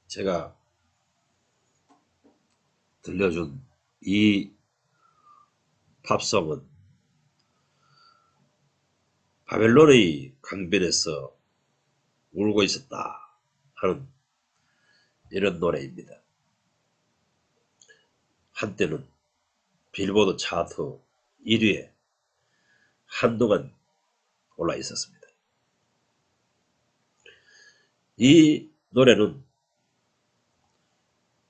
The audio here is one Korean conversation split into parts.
제가 들려준 이 팝송은 바벨론의 강변에서 울고 있었다 하는 이런 노래입니다. 한때는 빌보드 차트 1위에 한동안 올라 있었습니다. 이 노래는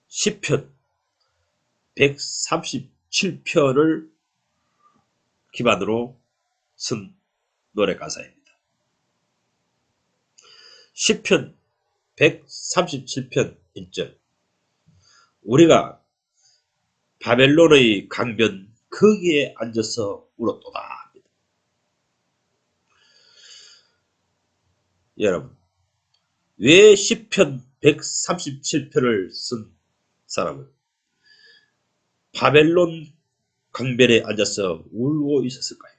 시편 137편을 기반으로 쓴 노래 가사입니다. 시편 137편 1절 우리가 바벨론의 강변 거기에 앉아서 울었도다 합니다. 여러분, 왜 시편 137편을 쓴 사람은 바벨론 강변에 앉아서 울고 있었을까요?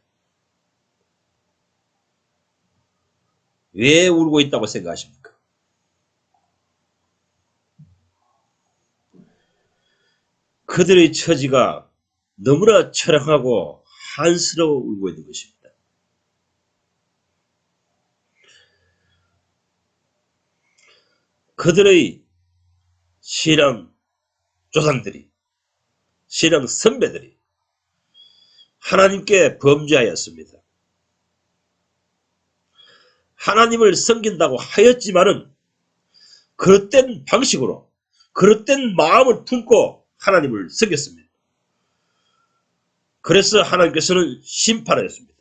왜 울고 있다고 생각하십니까? 그들의 처지가 너무나 처량하고 한스러워 울고 있는 것입니다. 그들의 신앙 조상들이, 신앙 선배들이 하나님께 범죄하였습니다. 하나님을 섬긴다고 하였지만은 그릇된 방식으로, 그릇된 마음을 품고 하나님을 섬겼습니다. 그래서 하나님께서는 심판하였습니다.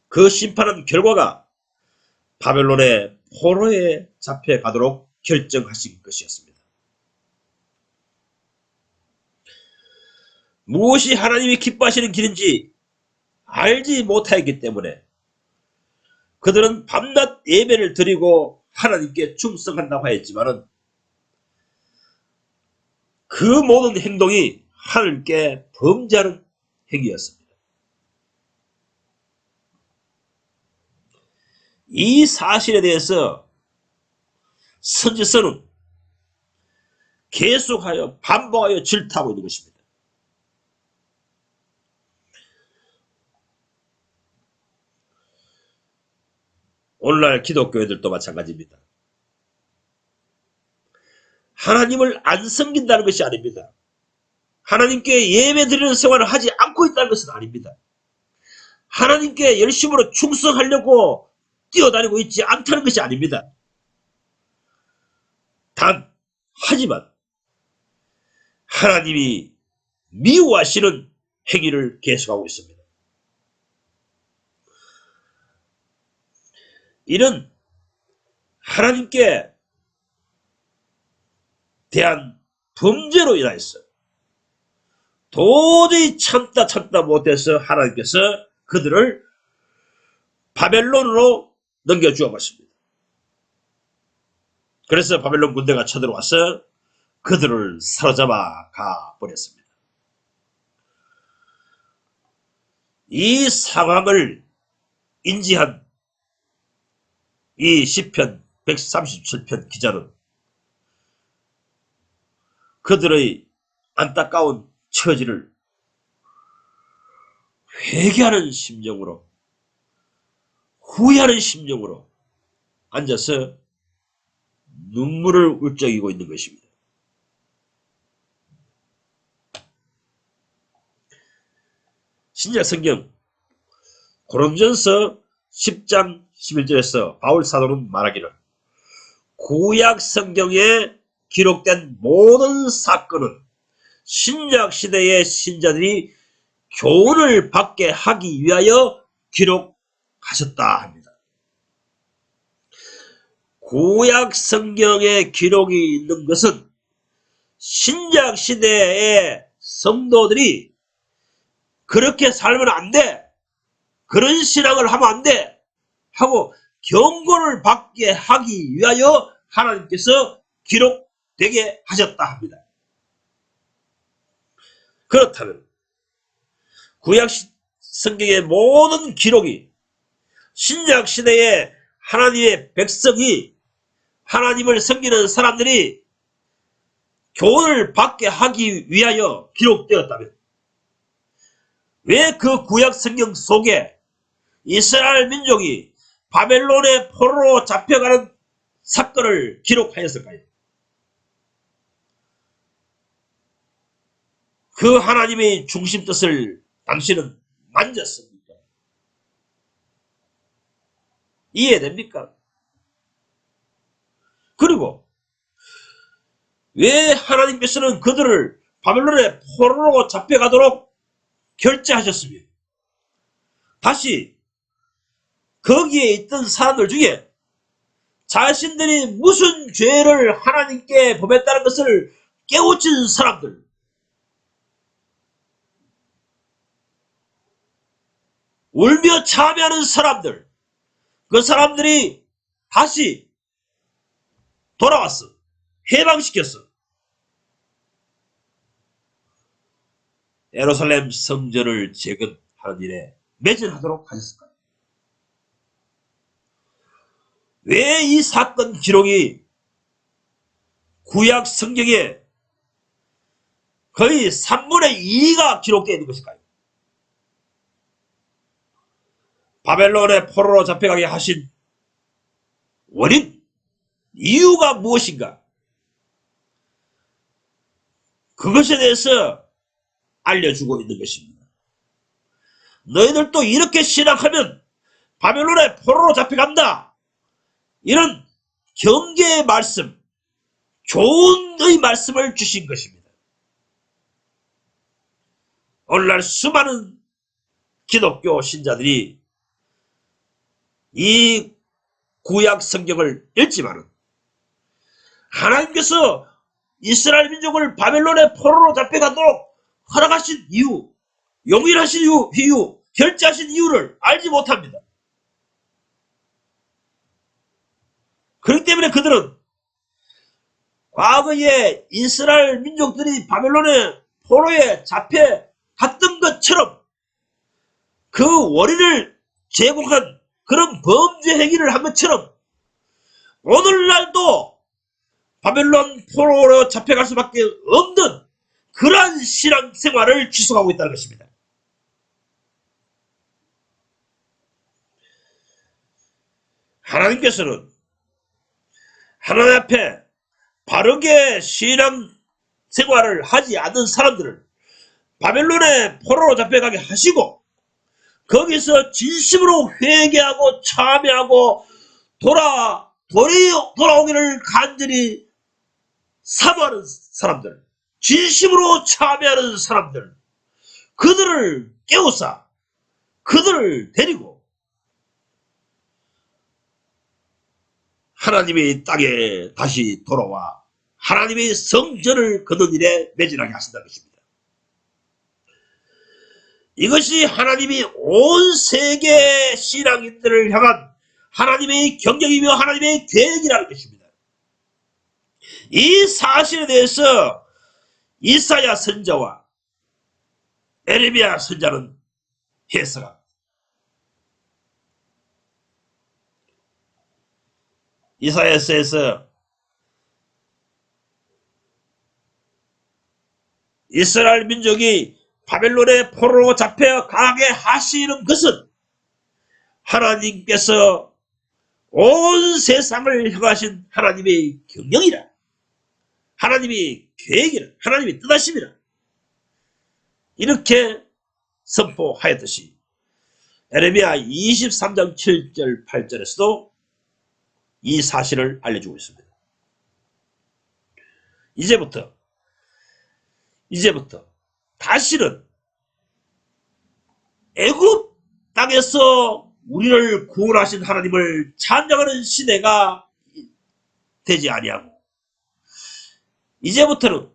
그 심판한 결과가 바벨론의 포로에 잡혀가도록 결정하신 것이었습니다. 무엇이 하나님이 기뻐하시는 길인지 알지 못하였기 때문에 그들은 밤낮 예배를 드리고 하나님께 충성한다고 하였지만은 그 모든 행동이 하나님께 범죄하는 행위였습니다. 이 사실에 대해서 선지서는 계속하여 반복하여 질타하고 있는 것입니다. 오늘날 기독교인들도 마찬가지입니다. 하나님을 안 섬긴다는 것이 아닙니다. 하나님께 예배 드리는 생활을 하지 않고 있다는 것은 아닙니다. 하나님께 열심으로 충성하려고 뛰어다니고 있지 않다는 것이 아닙니다. 하지만 하나님이 미워하시는 행위를 계속하고 있습니다. 이는 하나님께 대한 범죄로 인하여서 도저히 참다 못해서 하나님께서 그들을 바벨론으로 넘겨주어 버렸습니다. 그래서 바벨론 군대가 쳐들어와서 그들을 사로잡아 가버렸습니다. 이 상황을 인지한 이 시편 137편 기자는 그들의 안타까운 처지를 회개하는 심정으로, 후회하는 심정으로 앉아서 눈물을 울적이고 있는 것입니다. 신약 성경 고린도전서 10장 11절에서 바울 사도는 말하기를 구약 성경에 기록된 모든 사건은 신약 시대의 신자들이 교훈을 받게 하기 위하여 기록하셨다 합니다. 구약 성경에 기록이 있는 것은 신약 시대의 성도들이 그렇게 살면 안 돼, 그런 신앙을 하면 안 돼 하고 경고를 받게 하기 위하여 하나님께서 기록되게 하셨다 합니다. 그렇다면 구약 성경의 모든 기록이 신약 시대의 하나님의 백성이 하나님을 섬기는 사람들이 교훈을 받게 하기 위하여 기록되었다면 왜 그 구약 성경 속에 이스라엘 민족이 바벨론의 포로로 잡혀가는 사건을 기록하였을까요? 그 하나님의 중심 뜻을 당신은 만졌습니까? 이해됩니까? 그리고 왜 하나님께서는 그들을 바벨론의 포로로 잡혀가도록 결제하셨으며 다시 거기에 있던 사람들 중에 자신들이 무슨 죄를 하나님께 범했다는 것을 깨우친 사람들, 울며 참여하는 사람들, 그 사람들이 다시 돌아왔어. 해방시켰어. 예루살렘 성전을 재건하는 일에 매진하도록 하셨을까요? 왜 이 사건 기록이 구약 성경에 거의 3분의 2가 기록되어 있는 것일까요? 바벨론의 포로로 잡혀가게 하신 원인, 이유가 무엇인가? 그것에 대해서 알려주고 있는 것입니다. 너희들도 이렇게 신앙하면 바벨론의 포로로 잡혀간다. 이런 경계의 말씀, 조언의 말씀을 주신 것입니다. 오늘날 수많은 기독교 신자들이 이 구약 성경을 읽지만은 하나님께서 이스라엘 민족을 바벨론의 포로로 잡혀가도록 허락하신 이유, 용인하신 이유, 결제하신 이유를 알지 못합니다. 그렇기 때문에 그들은 과거에 이스라엘 민족들이 바벨론의 포로에 잡혀갔던 것처럼 그 원인을 제공한 그런 범죄 행위를 한 것처럼 오늘날도 바벨론 포로로 잡혀갈 수밖에 없는 그러한 신앙생활을 지속하고 있다는 것입니다. 하나님께서는 하나님 앞에 바르게 신앙생활을 하지 않는 사람들을 바벨론의 포로로 잡혀가게 하시고 거기서 진심으로 회개하고 참여하고 돌아오기를 간절히 사모하는 사람들, 진심으로 참여하는 사람들, 그들을 깨우사 그들을 데리고 하나님의 땅에 다시 돌아와 하나님의 성전을 거둔 일에 매진하게 하신다는 것입니다. 이것이 하나님이 온 세계 신앙인들을 향한 하나님의 경영이며 하나님의 계획이라는 것입니다. 이 사실에 대해서 이사야 선자와 에레미야 선자는 해석합니다. 이사야서에서 이스라엘 민족이 바벨론의 포로로 잡혀가게 하시는 것은 하나님께서 온 세상을 향하신 하나님의 경영이라, 하나님의 계획이라, 하나님의 뜻하심이라 이렇게 선포하였듯이 에레미야 23장 7절 8절에서도 이 사실을 알려주고 있습니다. 이제부터 다시는 애굽 땅에서 우리를 구원하신 하나님을 찬양하는 시대가 되지 아니하고 이제부터는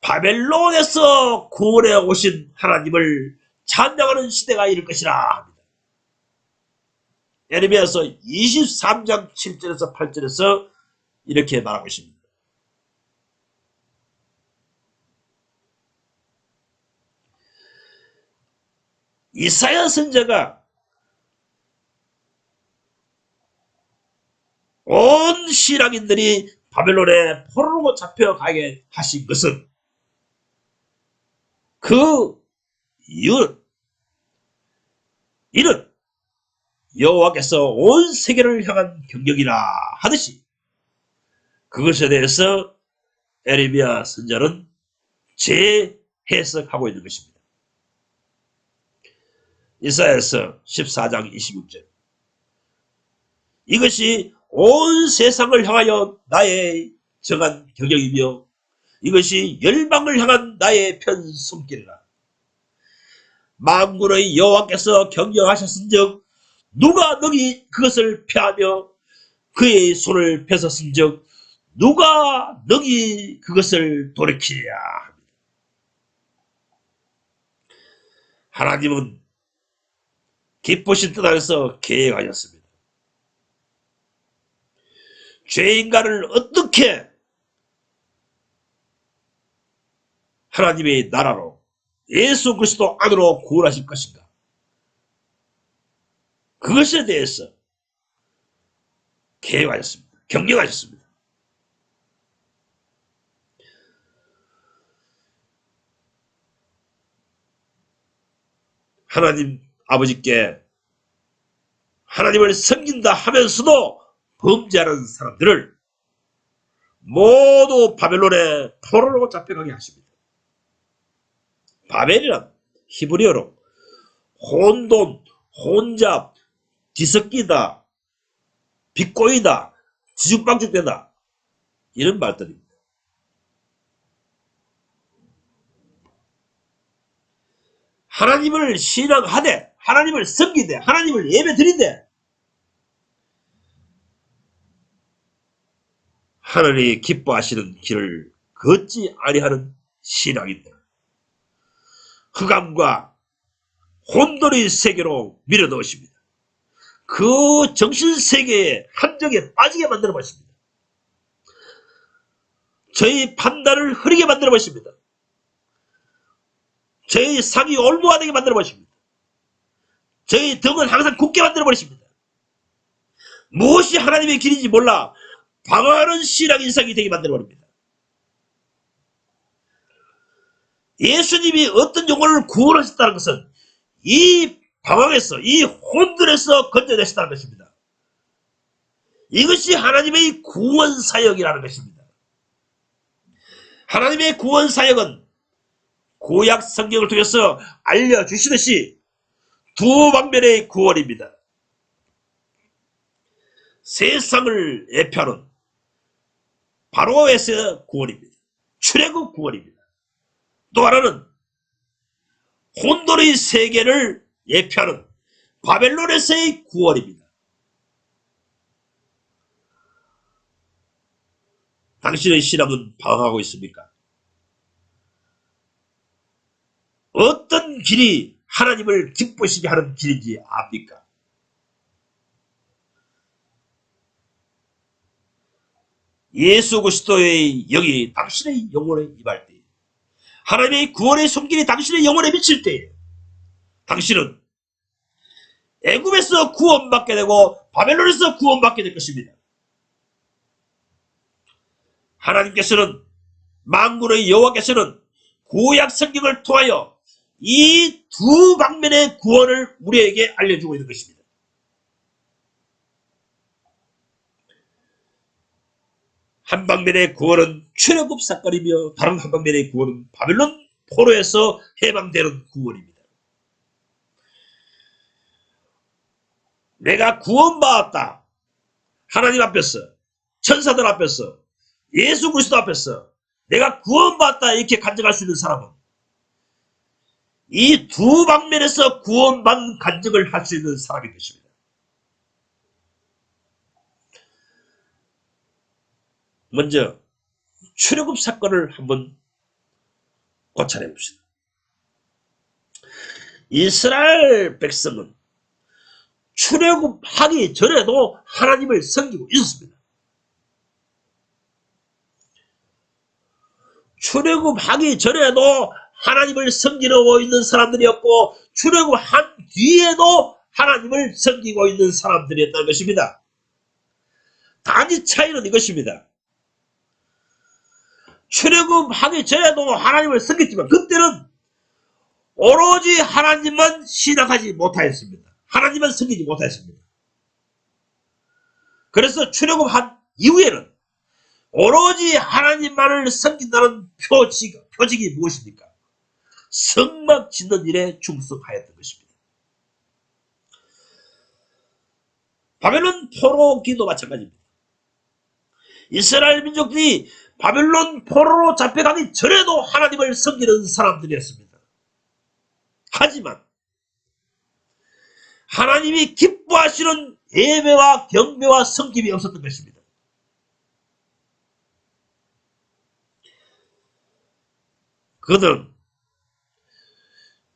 바벨론에서 구원해 오신 하나님을 찬양하는 시대가 이를 것이라 합니다. 에레미야서 23장 7절에서 8절에서 이렇게 말하고 있습니다. 이사야 선지자가 온 신앙인들이 바벨론에 포로로 잡혀가게 하신 것은 그 이유는 이는 여호와께서 온 세계를 향한 경경이라 하듯이 그것에 대해서 에레미야 선자는 재해석하고 있는 것입니다. 이사야서 14장 26절 이것이 온 세상을 향하여 나의 정한 경영이며 이것이 열방을 향한 나의 편손길이라. 만군의 여호와께서 경영하셨은즉 누가 너희 그것을 폐하며 그의 손을 펴섰은즉 누가 너희 그것을 돌이키랴 합니다. 하나님은 기쁘신 뜻 안에서 계획하셨습니다. 죄인간을 어떻게 하나님의 나라로 예수 그리스도 안으로 구원하실 것인가? 그것에 대해서 계획하셨습니다. 경영하셨습니다. 하나님 아버지께 하나님을 섬긴다 하면서도 범죄하는 사람들을 모두 바벨론에 포로로 잡혀가게 하십니다. 바벨이란 히브리어로 혼돈, 혼잡, 뒤섞이다, 비꼬이다, 뒤죽박죽되다 이런 말들입니다. 하나님을 신앙하되 하나님을 섬기되 하나님을 예배드리되 하나님이 기뻐하시는 길을 걷지 아니하는 신앙인들 흑암과 혼돈의 세계로 밀어넣으십니다. 그 정신세계의 함정에 빠지게 만들어 버립니다. 저희 판단을 흐리게 만들어 버립니다. 저희 상이 올무하게 만들어 버립니다. 저희 등은 항상 굳게 만들어 버리십니다. 무엇이 하나님의 길인지 몰라 방황하는 신앙 인상이 되게 만들어 버립니다. 예수님이 어떤 영혼을 구원하셨다는 것은 이 방황에서 이 혼돈에서 건져내셨다는 것입니다. 이것이 하나님의 구원 사역이라는 것입니다. 하나님의 구원 사역은 구약 성경을 통해서 알려주시듯이 두 방면의 구원입니다. 세상을 예표하는 바로에서의 구원입니다. 출애굽 구원입니다. 또 하나는 혼돈의 세계를 예표하는 바벨론에서의 구원입니다. 당신의 신앙은 방황하고 있습니까? 어떤 길이 하나님을 기쁘시게 하는 길인지 압니까? 예수 그리스도의 영이 당신의 영혼에 임할 때 하나님의 구원의 손길이 당신의 영혼에 미칠 때 당신은 애굽에서 구원받게 되고 바벨론에서 구원받게 될 것입니다. 하나님께서는 만군의 여호와께서는 구약 성경을 통하여 이 두 방면의 구원을 우리에게 알려주고 있는 것입니다. 한 방면의 구원은 출애굽 사건이며 다른 한 방면의 구원은 바벨론 포로에서 해방되는 구원입니다. 내가 구원받았다. 하나님 앞에서 천사들 앞에서 예수 그리스도 앞에서 내가 구원받았다 이렇게 간증할 수 있는 사람은 이 두 방면에서 구원받은 간증을 할 수 있는 사람이 것입니다. 먼저 출애굽 사건을 한번 고찰해 봅시다. 이스라엘 백성은 출애굽하기 전에도 하나님을 섬기고 있었습니다. 출애굽하기 전에도 하나님을 섬기고 있는 사람들이었고 출애굽한 뒤에도 하나님을 섬기고 있는 사람들이었다는 것입니다. 단지 차이는 이것입니다. 출애굽하기 전에도 하나님을 섬겼지만 그때는 오로지 하나님만 신앙하지 못하였습니다. 하나님만 섬기지 못하였습니다. 그래서 출애굽한 이후에는 오로지 하나님만을 섬긴다는 표직이 무엇입니까? 성막 짓는 일에 충성하였던 것입니다. 바벨론 포로기도 마찬가지입니다. 이스라엘 민족들이 바벨론 포로로 잡혀가기 전에도 하나님을 섬기는 사람들이었습니다. 하지만 하나님이 기뻐하시는 예배와 경배와 섬김이 없었던 것입니다. 그들은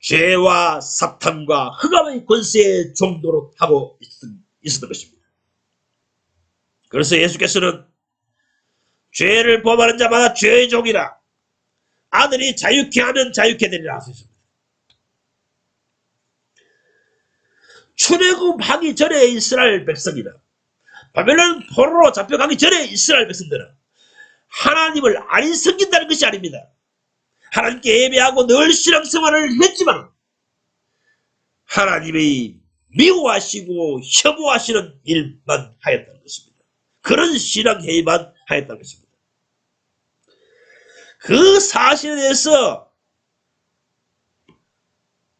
죄와 사탄과 흑암의 권세의 종도로 하고 있었던 것입니다. 그래서 예수께서는 죄를 범하는 자마다 죄의 종이라 아들이 자유케 하면 자유케 되리라 하셨습니다. 출애굽하기 전에 이스라엘 백성이나 바벨론 포로로 잡혀가기 전에 이스라엘 백성들은 하나님을 안 섬긴다는 것이 아닙니다. 하나님께 예배하고 늘 신앙생활을 했지만 하나님의 미워하시고 혐오하시는 일만 하였다는 것입니다. 그런 신앙회의만 하였다는 것입니다. 그 사실에 대해서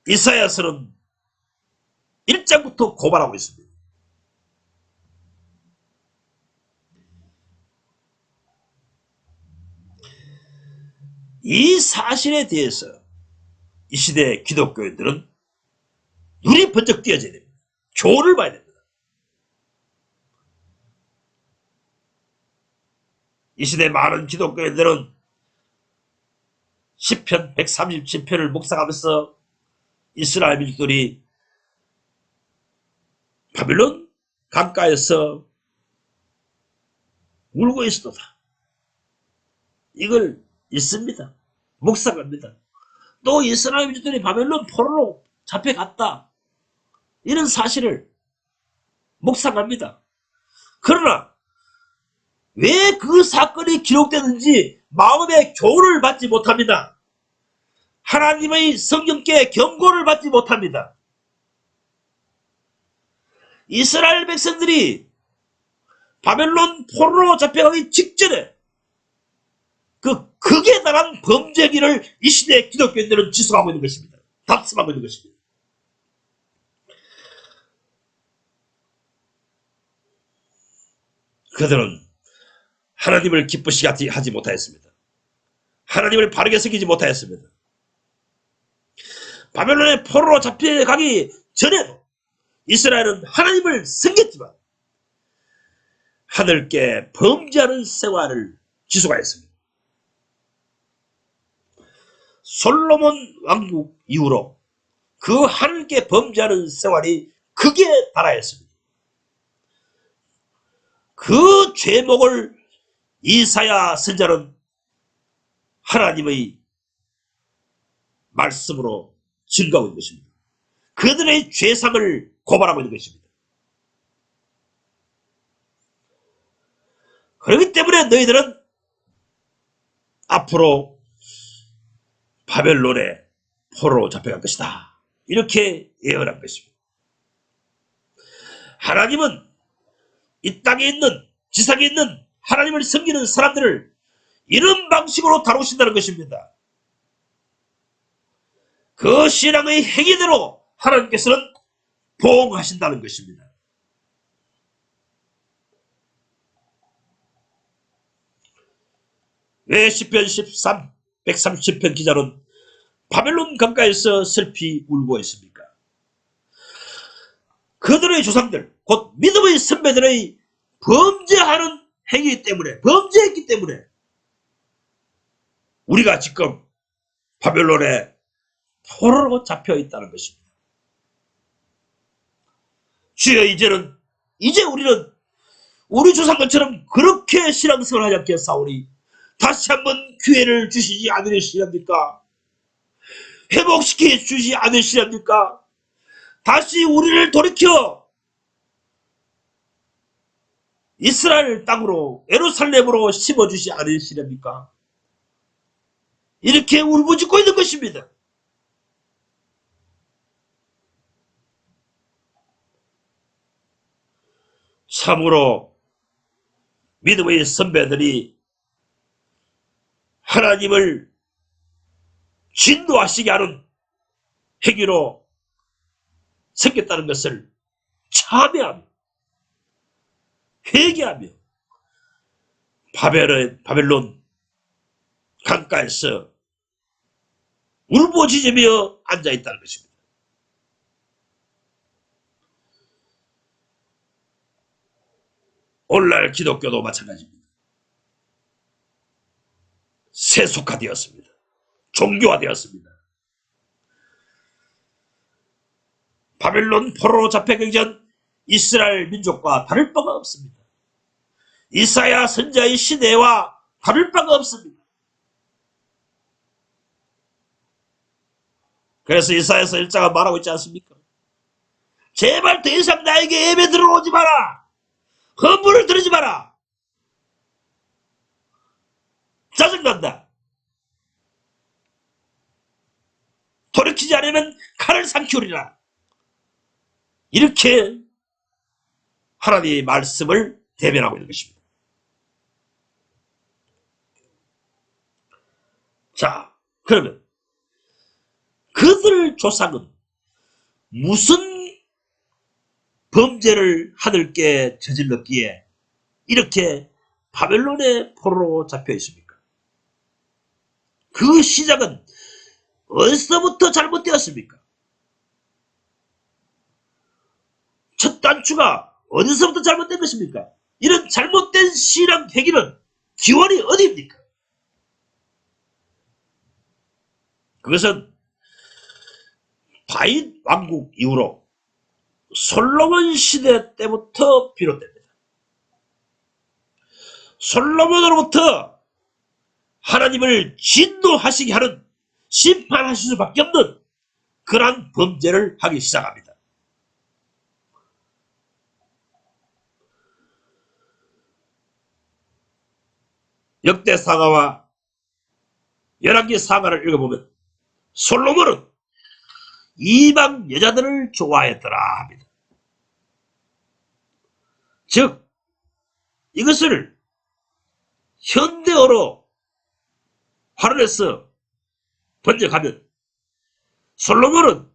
이사야서는 1장부터 고발하고 있습니다. 이 사실에 대해서 이 시대 기독교인들은 눈이 번쩍 띄어져야 됩니다. 교훈을 봐야 됩니다. 이 시대 많은 기독교인들은 시편 137편을 묵상하면서 이스라엘 민족들이 바벨론 강가에서 울고 있었다. 이걸 읽습니다. 묵상합니다. 또 이스라엘 민족들이 바벨론 포로로 잡혀갔다. 이런 사실을 묵상합니다. 그러나 왜 그 사건이 기록되는지 마음의 교훈을 받지 못합니다. 하나님의 성경께 경고를 받지 못합니다. 이스라엘 백성들이 바벨론 포로로 잡혀가기 직전에 그 극에 달한 범죄기를 이 시대의 기독교인들은 지속하고 있는 것입니다. 답습하고 있는 것입니다. 그들은 하나님을 기쁘시게 하지 못하였습니다. 하나님을 바르게 섬기지 못하였습니다. 바벨론의 포로로 잡혀가기 전에도 이스라엘은 하나님을 섬겼지만 하늘께 범죄하는 생활을 지속하였습니다. 솔로몬 왕국 이후로 그 하늘께 범죄하는 생활이 극에 달하였습니다. 그 죄목을 이사야 선지자는 하나님의 말씀으로 증거하고 있는 것입니다. 그들의 죄상을 고발하고 있는 것입니다. 그렇기 때문에 너희들은 앞으로 바벨론의 포로로 잡혀갈 것이다. 이렇게 예언한 것입니다. 하나님은 이 땅에 있는 지상에 있는 하나님을 섬기는 사람들을 이런 방식으로 다루신다는 것입니다. 그 신앙의 행위대로 하나님께서는 보응하신다는 것입니다. 왜 시편 130편 기자는 바벨론 강가에서 슬피 울고 있습니까? 그들의 조상들, 곧 믿음의 선배들의 범죄하는 행위 때문에, 범죄했기 때문에 우리가 지금 바벨론에 포로로 잡혀 있다는 것입니다. 주여, 이제 우리는 우리 조상들처럼 그렇게 신앙생활을 하지 않겠사오니 다시 한번 기회를 주시지 않으시렵니까? 회복시켜 주시지 않으시렵니까? 다시 우리를 돌이켜 이스라엘 땅으로 예루살렘으로 심어주시 않으시렵니까? 이렇게 울부짖고 있는 것입니다. 참으로 믿음의 선배들이 하나님을 진노하시게 하는 행위로 생겼다는 것을 참회하며 회개하며 바벨론 강가에서 울부짖으며 앉아있다는 것입니다. 오늘날 기독교도 마찬가지입니다. 세속화되었습니다. 종교화되었습니다. 바벨론 포로로 잡혀가기 전 이스라엘 민족과 다를 바가 없습니다. 이사야 선지자의 시대와 다를 바가 없습니다. 그래서 이사야서 1장은 말하고 있지 않습니까? 제발 더 이상 나에게 예배 들어오지 마라. 헌물을 들으지 마라. 짜증난다. 돌이키지 않으면 칼을 삼키우리라. 이렇게 하나님의 말씀을 대변하고 있는 것입니다. 자, 그러면 그들 조상은 무슨 범죄를 하늘께 저질렀기에 이렇게 바벨론의 포로로 잡혀 있습니까? 그 시작은 어디서부터 잘못되었습니까? 첫 단추가 어디서부터 잘못된 것입니까? 이런 잘못된 신앙 행위는 기원이 어디입니까? 그것은 다윗 왕국 이후로 솔로몬 시대 때부터 비롯됩니다. 솔로몬으로부터 하나님을 진노하시게 하는 심판하실 수밖에 없는 그러한 범죄를 하기 시작합니다. 역대사가와 열왕기사가를 읽어보면 솔로몬은 이방 여자들을 좋아했더라 합니다. 즉 이것을 현대어로 활용해서 번역하면 솔로몬은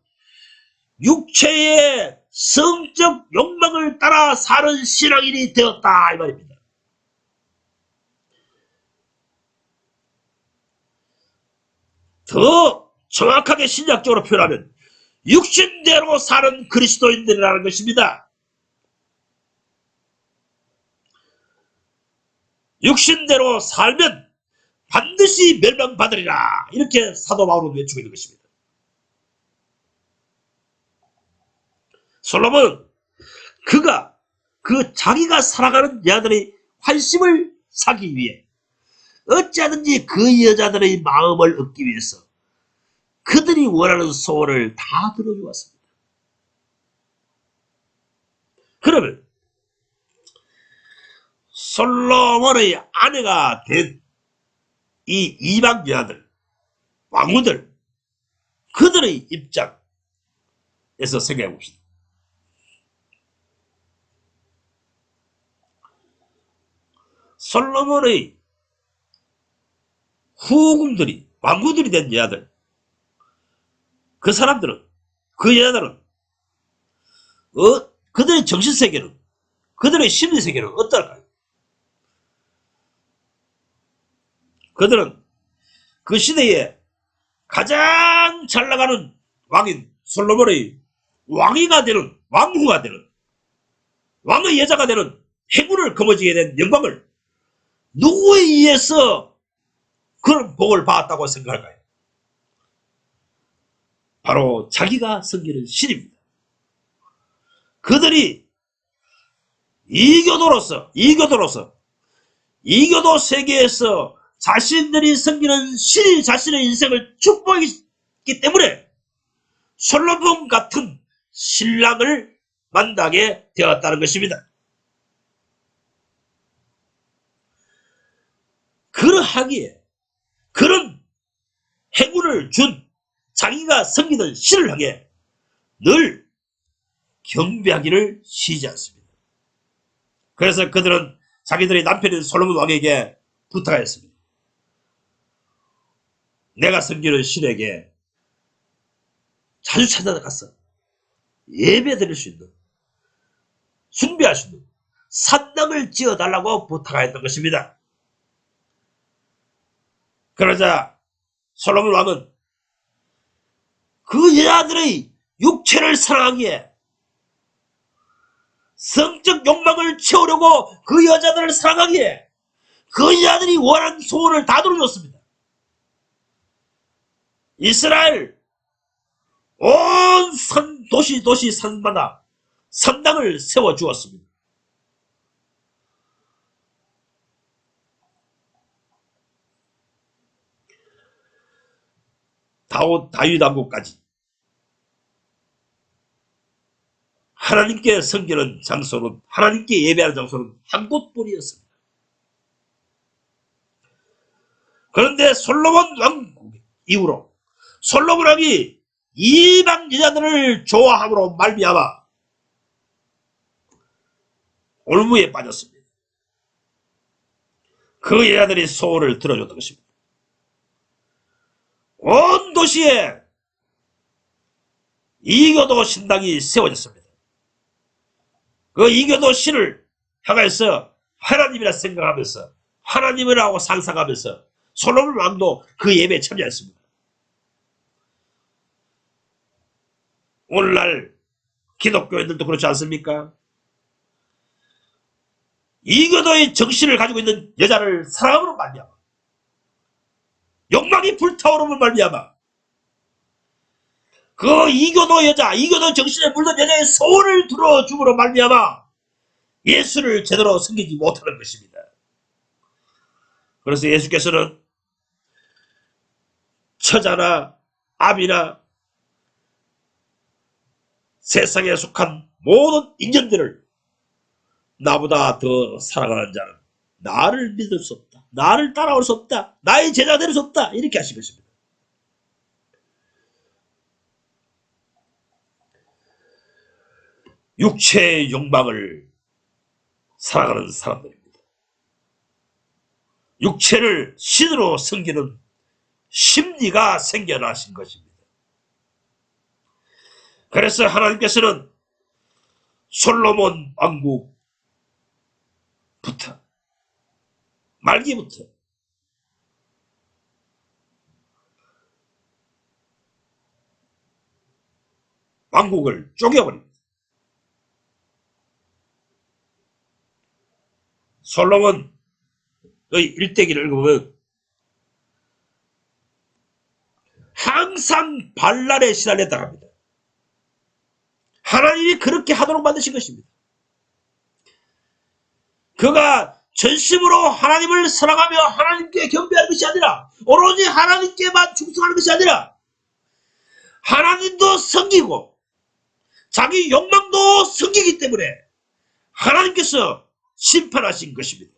육체의 성적 욕망을 따라 사는 신앙인이 되었다 이 말입니다. 더 정확하게 신약적으로 표현하면 육신대로 사는 그리스도인들이라는 것입니다. 육신대로 살면 반드시 멸망받으리라 이렇게 사도 바울은 외치고 있는 것입니다. 솔로몬은 자기가 살아가는 여자들의 환심을 사기 위해 어찌하든지 그 여자들의 마음을 얻기 위해서 그들이 원하는 소원을 다 들어주었습니다. 그러면 솔로몬의 아내가 된 이 이방 여자들, 왕후들, 그들의 입장에서 생각해 봅시다. 솔로몬의 후궁들이, 왕후들이 된 여자들, 그 사람들은, 그 여자들은, 그들의 정신세계는, 그들의 심리세계는 어떨까요? 그들은 그 시대에 가장 잘 나가는 왕인 솔로몬의 왕후가 되는 왕의 여자가 되는 행운을 거머쥐게 된 영광을 누구에 의해서 그런 복을 받았다고 생각할까요? 바로 자기가 섬기는 신입니다. 그들이 이교도 세계에서 자신들이 섬기는 신이 자신의 인생을 축복했기 때문에 솔로몬 같은 신랑을 만나게 되었다는 것입니다. 하기에 그런 행운을 준 자기가 섬기던 신을 향해 늘 경배하기를 쉬지 않습니다. 그래서 그들은 자기들의 남편인 솔로몬 왕에게 부탁하였습니다. 내가 섬기는 신에게 자주 찾아가서 예배 드릴 수 있는, 숭배할 수 있는 산당을 지어달라고 부탁하였던 것입니다. 그러자 솔로몬 왕은 그 여자들의 육체를 사랑하기에 성적 욕망을 채우려고 그 여자들을 사랑하기에 그 여자들이 원하는 소원을 다 들어줬습니다. 이스라엘 온 산, 도시 산마다 산당을 세워주었습니다. 다윗 왕국까지 하나님께 섬기는 장소는, 하나님께 예배하는 장소는 한 곳뿐이었습니다. 그런데 솔로몬 왕국 이후로 솔로몬 왕이 이방 여자들을 좋아함으로 말미암아 올무에 빠졌습니다. 그 여자들이 소원을 들어줬던 것입니다. 온 도시에 이교도 신당이 세워졌습니다. 그 이교도 신을 향해서 하나님이라 생각하면서 하나님이라고 상상하면서 솔로몬 왕도 그 예배에 참여했습니다. 오늘날 기독교인들도 그렇지 않습니까? 이교도의 정신을 가지고 있는 여자를 사랑으로 말미암아 욕망이 불타오르는 말미암아 그 이교도 여자, 이교도 정신에 물든 여자의 소원을 들어줌으로 말미암아 예수를 제대로 섬기지 못하는 것입니다. 그래서 예수께서는 처자나 아비나 세상에 속한 모든 인연들을 나보다 더 사랑하는 자는 나를 믿을 수 없다. 나를 따라올 수 없다. 나의 제자 될 수 없다. 이렇게 하신 것입니다. 육체의 욕망을 사랑하는 사람들입니다. 육체를 신으로 섬기는 심리가 생겨나신 것입니다. 그래서 하나님께서는 솔로몬 왕국부터 말기부터 왕국을 쪼개버립니다. 솔로몬의 일대기를 읽으면 항상 반란에 시달렸다고 합니다. 하나님이 그렇게 하도록 만드신 것입니다. 그가 전심으로 하나님을 사랑하며 하나님께 경배하는 것이 아니라 오로지 하나님께만 충성하는 것이 아니라 하나님도 섬기고 자기 욕망도 섬기기 때문에 하나님께서 심판하신 것입니다.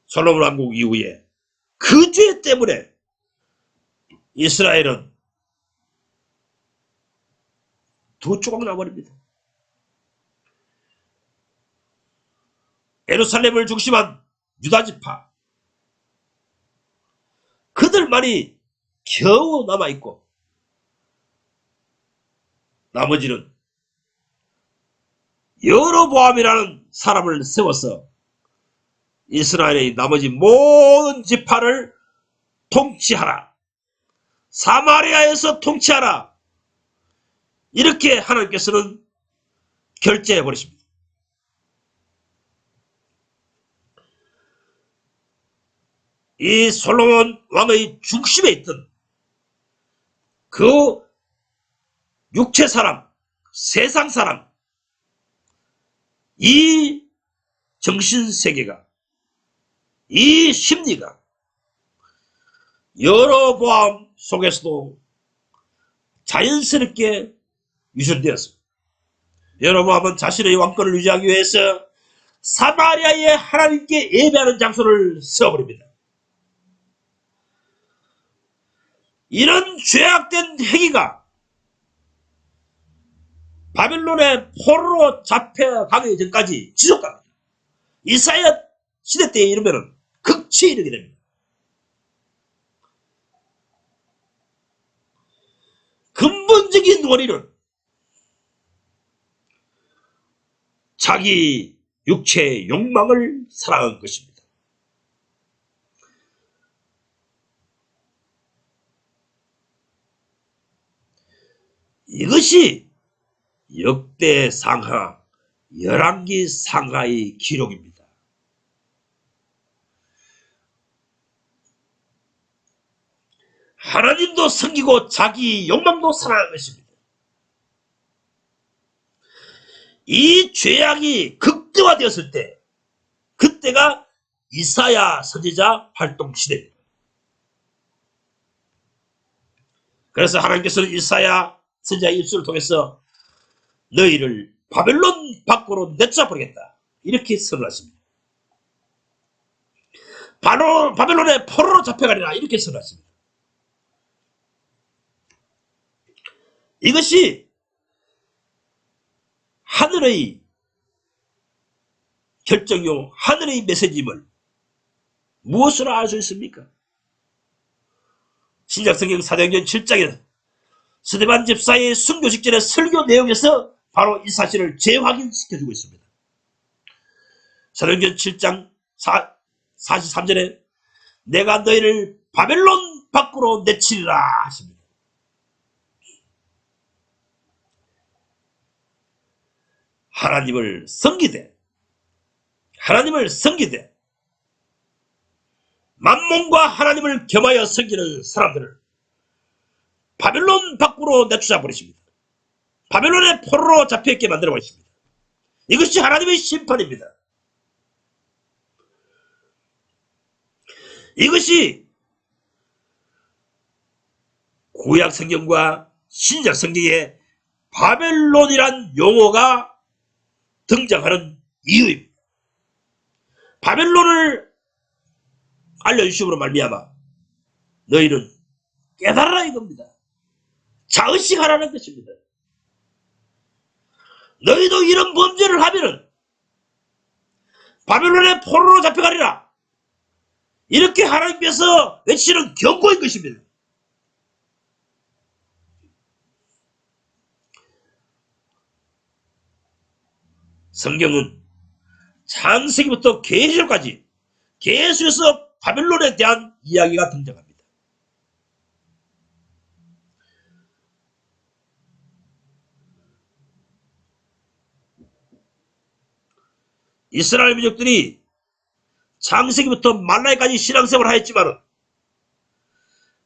솔로몬 왕국 이후에 그 죄 때문에 이스라엘은 두 조각 나버립니다. 예루살렘을 중심한 유다지파 그들만이 겨우 남아있고 나머지는 여로보암이라는 사람을 세워서 이스라엘의 나머지 모든 지파를 통치하라. 사마리아에서 통치하라. 이렇게 하나님께서는 결제해 버리십니다. 이 솔로몬 왕의 중심에 있던 그 육체 사람, 세상 사람, 이 정신세계가, 이 심리가 여로보암 속에서도 자연스럽게 유전되었습니다. 여로보암은 자신의 왕권을 유지하기 위해서 사마리아에 하나님께 예배하는 장소를 세워버립니다. 이런 죄악된 행위가 바벨론의 포로로 잡혀가기 전까지 지속합니다. 이사야 시대 때에 이르면 극치에 이르게 됩니다. 근본적인 원인은 자기 육체의 욕망을 사랑한 것입니다. 이것이 역대 상하, 열왕기 상하의 기록입니다. 하나님도 섬기고 자기 욕망도 사랑한 것입니다. 이 죄악이 극대화되었을 때, 그때가 이사야 선지자 활동 시대입니다. 그래서 하나님께서는 이사야 선지자의 입술을 통해서 너희를 바벨론 밖으로 내쫓아버리겠다, 이렇게 선언하십니다. 바벨론의 포로로 잡혀가리라, 이렇게 선언하십니다. 이것이 하늘의 결정요, 하늘의 메시지임을 무엇으로 알 수 있습니까? 신약성경 사도행전 7장에 스데반 집사의 순교 직전의 설교 내용에서 바로 이 사실을 재확인시켜주고 있습니다. 사도행전 7장 43절에 내가 너희를 바벨론 밖으로 내치리라 하십니다. 하나님을 섬기되 만몬과 하나님을 겸하여 섬기는 사람들을 바벨론 밖으로 내쫓아 버리십니다. 바벨론의 포로로 잡혀있게 만들어 버리십니다. 이것이 하나님의 심판입니다. 이것이 구약 성경과 신약 성경에 바벨론이란 용어가 등장하는 이유입니다. 바벨론을 알려주심으로 말미암아 너희는 깨달아라 이겁니다. 자의식하라는 것입니다. 너희도 이런 범죄를 하면은 바벨론의 포로로 잡혀가리라, 이렇게 하나님께서 외치는 경고인 것입니다. 성경은 창세기부터 계시록까지 계속해서 바벨론에 대한 이야기가 등장합니다. 이스라엘 민족들이 창세기부터 말라기까지 신앙생활을 하였지만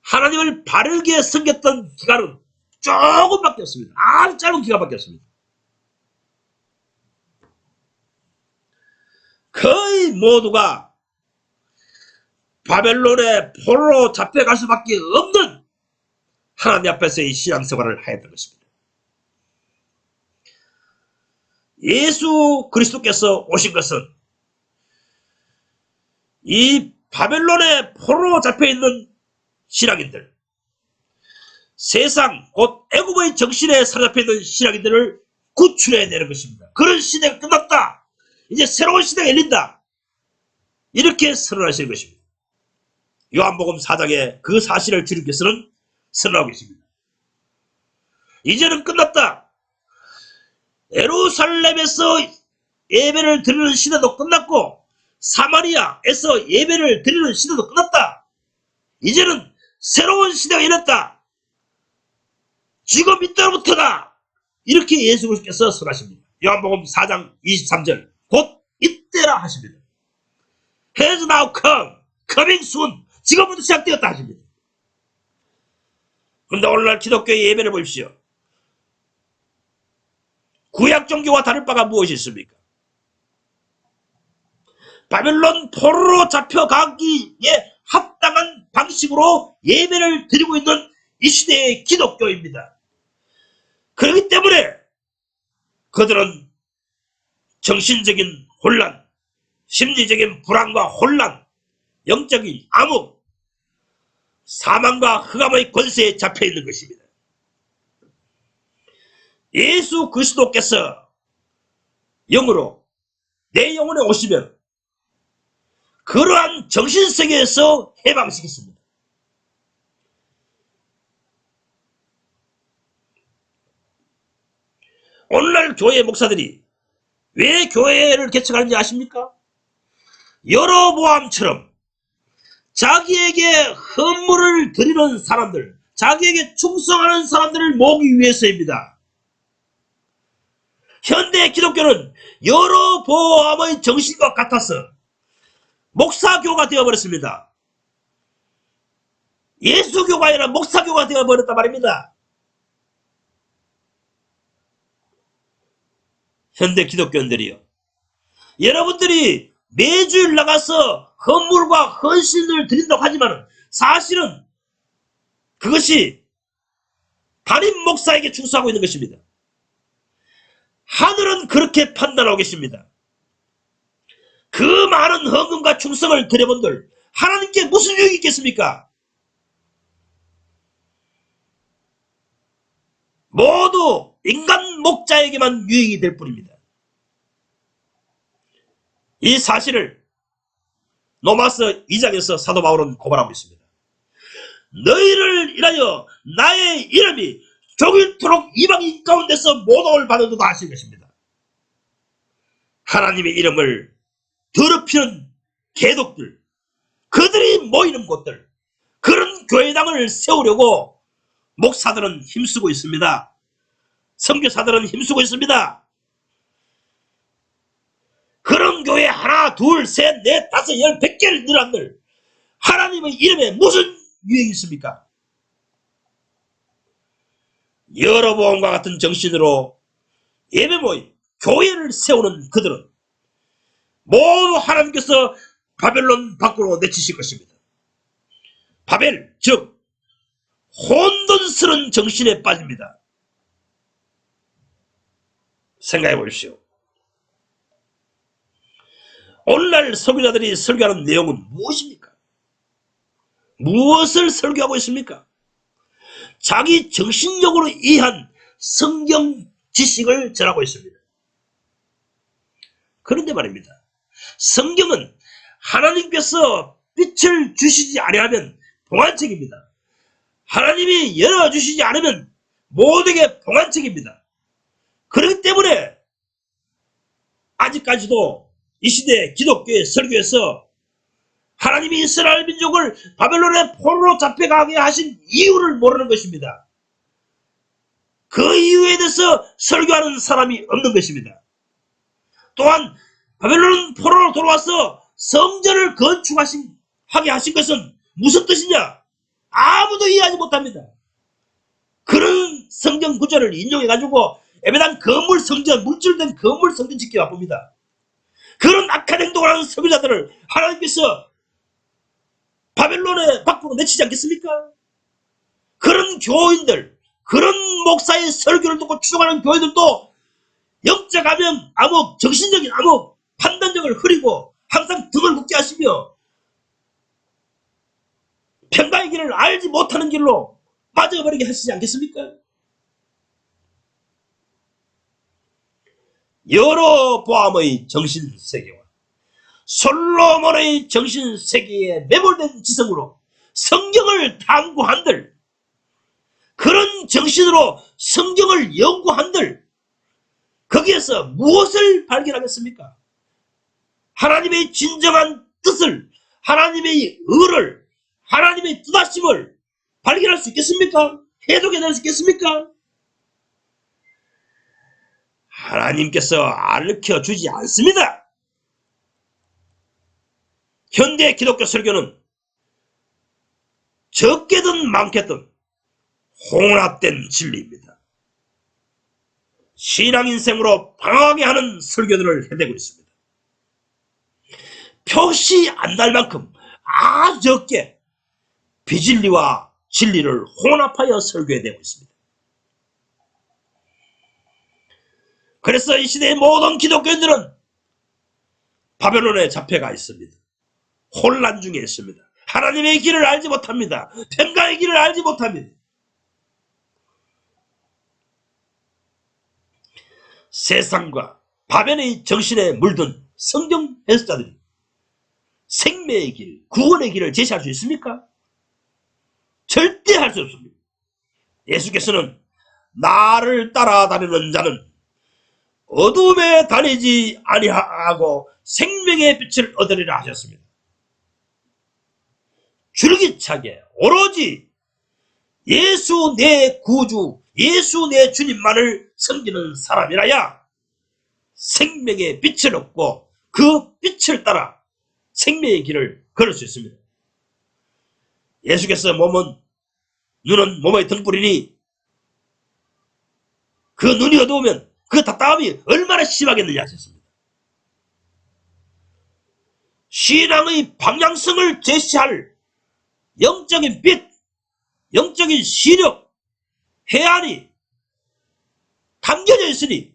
하나님을 바르게 섬겼던 기간은 조금밖에 없습니다. 아주 짧은 기간밖에 없습니다. 거의 모두가 바벨론의 포로로 잡혀갈 수밖에 없는 하나님 앞에서의 신앙생활을 하였던 것입니다. 예수 그리스도께서 오신 것은 이 바벨론의 포로로 잡혀있는 신앙인들, 세상 곧 애굽의 정신에 사로잡혀있는 신앙인들을 구출해내는 것입니다. 그런 시대가 끝났다, 이제 새로운 시대가 열린다, 이렇게 선언하시는 것입니다. 요한복음 4장에 그 사실을 주님께서는 선언하고 있습니다. 이제는 끝났다. 예루살렘에서 예배를 드리는 시대도 끝났고 사마리아에서 예배를 드리는 시대도 끝났다. 이제는 새로운 시대가 열렸다. 지금 이때로부터다. 이렇게 예수 그리스도께서 선언하십니다. 요한복음 4장 23절 곧 이때라 하십니다. Has now come, coming soon. 지금부터 시작되었다 하십니다. 그런데 오늘날 기독교의 예배를 보십시오. 구약 종교와 다를 바가 무엇이 있습니까? 바벨론 포로로 잡혀가기에 합당한 방식으로 예배를 드리고 있는 이 시대의 기독교입니다. 그렇기 때문에 그들은 정신적인 혼란, 심리적인 불안과 혼란, 영적인 암흑, 사망과 흑암의 권세에 잡혀있는 것입니다. 예수 그리스도께서 영으로 내 영혼에 오시면 그러한 정신세계에서 해방시켰습니다. 오늘날 교회 목사들이 왜 교회를 개척하는지 아십니까? 여로보암처럼 자기에게 헌물을 드리는 사람들, 자기에게 충성하는 사람들을 모으기 위해서입니다. 현대 기독교는 여로보암의 정신과 같아서 목사교가 되어버렸습니다. 예수교가 아니라 목사교가 되어버렸단 말입니다. 현대 기독교인들이요. 여러분들이 매주일 나가서 헌물과 헌신을 드린다고 하지만 사실은 그것이 담임 목사에게 충성하고 있는 것입니다. 하늘은 그렇게 판단하고 계십니다. 그 많은 헌금과 충성을 드려본들 하나님께 무슨 유익이 있겠습니까? 모두 인간 목자에게만 유익이 될 뿐입니다. 이 사실을 로마서 2장에서 사도 바울은 고발하고 있습니다. 너희를 인하여 나의 이름이 종일토록 이방인 가운데서 모독을 받아도다 하신 것입니다. 하나님의 이름을 더럽히는 개독들, 그들이 모이는 곳들, 그런 교회당을 세우려고 목사들은 힘쓰고 있습니다. 선교사들은 힘쓰고 있습니다. 그런 교회 하나, 둘, 셋, 넷, 다섯, 열, 100개를 늘한들 하나님의 이름에 무슨 유익이 있습니까? 여로보암과 같은 정신으로 예배 모임, 교회를 세우는 그들은 모두 하나님께서 바벨론 밖으로 내치실 것입니다. 바벨, 즉 혼돈스러운 정신에 빠집니다. 생각해 보십시오. 오늘날 설교자들이 설교하는 내용은 무엇입니까? 무엇을 설교하고 있습니까? 자기 정신력으로 이해한 성경 지식을 전하고 있습니다. 그런데 말입니다. 성경은 하나님께서 빛을 주시지 아니하면 봉안책입니다. 하나님이 열어주시지 않으면 모두에게 봉안책입니다. 그렇기 때문에 아직까지도 이 시대 기독교의 설교에서 하나님이 이스라엘 민족을 바벨론의 포로로 잡혀가게 하신 이유를 모르는 것입니다. 그 이유에 대해서 설교하는 사람이 없는 것입니다. 또한 바벨론 포로로 돌아와서 성전을 건축하게 하신 것은 무슨 뜻이냐? 아무도 이해하지 못합니다. 그런 성경 구절을 인용해가지고 에베단 건물 성전, 물질된 건물 성전 짓기 바쁩니다. 그런 악한 행동을 하는 설교자들을 하나님께서 바벨론의 밖으로 내치지 않겠습니까? 그런 교인들, 그런 목사의 설교를 듣고 추종하는 교인들도 영적 암흑, 정신적인 암흑, 판단력을 흐리고 항상 등을 굽게 하시며 평강의 길을 알지 못하는 길로 빠져버리게 하시지 않겠습니까? 여로보암의 정신세계와 솔로몬의 정신세계에 매몰된 지성으로 성경을 탐구한들, 그런 정신으로 성경을 연구한들 거기에서 무엇을 발견하겠습니까? 하나님의 진정한 뜻을, 하나님의 의를, 하나님의 뜻하심을 발견할 수 있겠습니까? 해독해낼 수 있겠습니까? 하나님께서 알려주지 않습니다. 현대 기독교 설교는 적게든 많게든 혼합된 진리입니다. 신앙인생으로 방황하게 하는 설교들을 해대고 있습니다. 표시 안 날 만큼 아주 적게 비진리와 진리를 혼합하여 설교해내고 있습니다. 그래서 이 시대의 모든 기독교인들은 바벨론에 잡혀가 있습니다. 혼란 중에 있습니다. 하나님의 길을 알지 못합니다. 평강의 길을 알지 못합니다. 세상과 바벨의 정신에 물든 성경 해석자들이 생명의 길, 구원의 길을 제시할 수 있습니까? 절대 할 수 없습니다. 예수께서는 나를 따라다니는 자는 어둠에 다니지 아니하고 생명의 빛을 얻으리라 하셨습니다. 줄기차게 오로지 예수 내 구주, 예수 내 주님만을 섬기는 사람이라야 생명의 빛을 얻고 그 빛을 따라 생명의 길을 걸을 수 있습니다. 예수께서 눈은 몸의 등불이니 그 눈이 어두우면 그 답답함이 얼마나 심하겠느냐 하셨습니다. 신앙의 방향성을 제시할 영적인 빛, 영적인 시력, 해안이 담겨져 있으니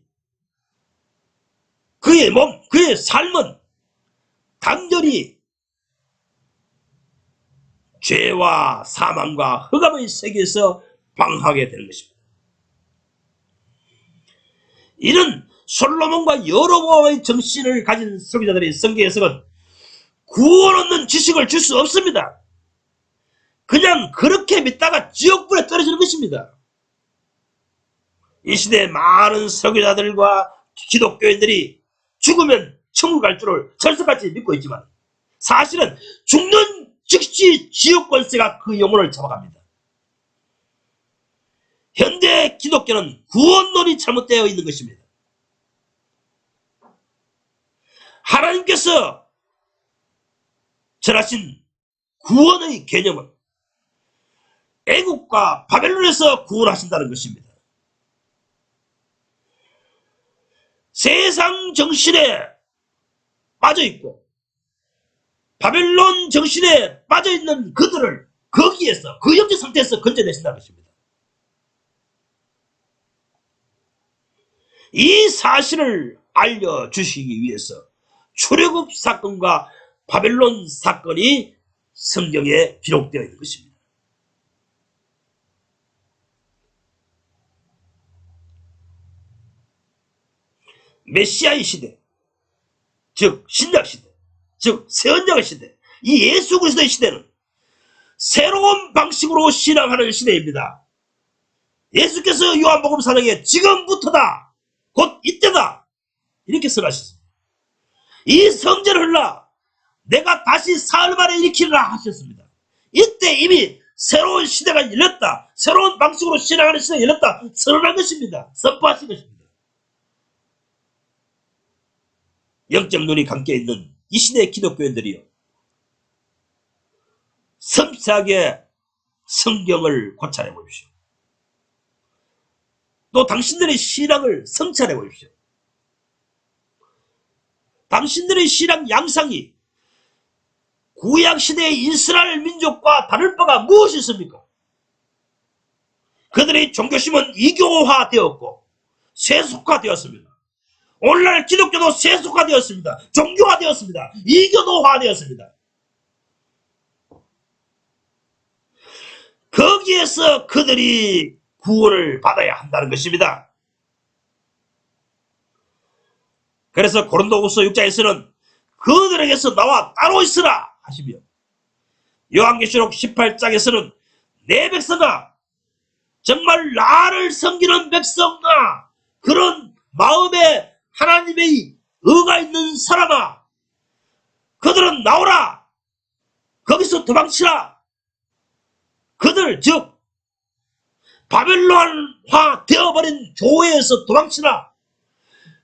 그의 몸, 그의 삶은 단결히 죄와 사망과 흑암의 세계에서 방황하게 되는 것입니다. 이는 솔로몬과 여로보암의 정신을 가진 설교자들의 성경 해석은 구원 얻는 지식을 줄 수 없습니다. 그냥 그렇게 믿다가 지옥불에 떨어지는 것입니다. 이 시대의 많은 설교자들과 기독교인들이 죽으면 천국 갈 줄을 철석같이 믿고 있지만 사실은 죽는 즉시 지옥 권세가 그 영혼을 잡아갑니다. 현대 기독교는 구원론이 잘못되어 있는 것입니다. 하나님께서 전하신 구원의 개념은 애국과 바벨론에서 구원하신다는 것입니다. 세상 정신에 빠져있고 바벨론 정신에 빠져있는 그들을 거기에서 그 영적 상태에서 건져내신다는 것입니다. 이 사실을 알려주시기 위해서 출애굽 사건과 바벨론 사건이 성경에 기록되어 있는 것입니다. 메시아의 시대, 즉 신약시대, 즉 새언약의 시대, 이 예수 그리스도의 시대는 새로운 방식으로 신앙하는 시대입니다. 예수께서 요한복음 4장에 지금부터다, 곧 이때다 이렇게 선하셨습니다. 이 성전을 흘러 내가 다시 사흘 만에 일으키리라 하셨습니다. 이때 이미 새로운 시대가 열렸다, 새로운 방식으로 신앙하는 시대가 열렸다 선언한 것입니다. 선포하신 것입니다. 영적 눈이 감겨 있는 이 시대의 기독교인들이요, 섬세하게 성경을 고찰해 보십시오. 또 당신들의 신앙을 성찰해 보십시오. 당신들의 신앙 양상이 구약시대의 이스라엘 민족과 다를 바가 무엇이 있습니까? 그들의 종교심은 이교화되었고 세속화되었습니다. 오늘날 기독교도 세속화되었습니다. 종교화되었습니다. 이교도화되었습니다. 거기에서 그들이 구원을 받아야 한다는 것입니다. 그래서 고린도후서 6장에서는 그들에게서 나와 따로 있으라 하시며, 요한계시록 18장에서는 내 백성아, 정말 나를 섬기는 백성아, 그런 마음에 하나님의 의가 있는 사람아, 그들은 나오라, 거기서 도망치라. 그들 즉 바벨론화 되어버린 교회에서 도망치라.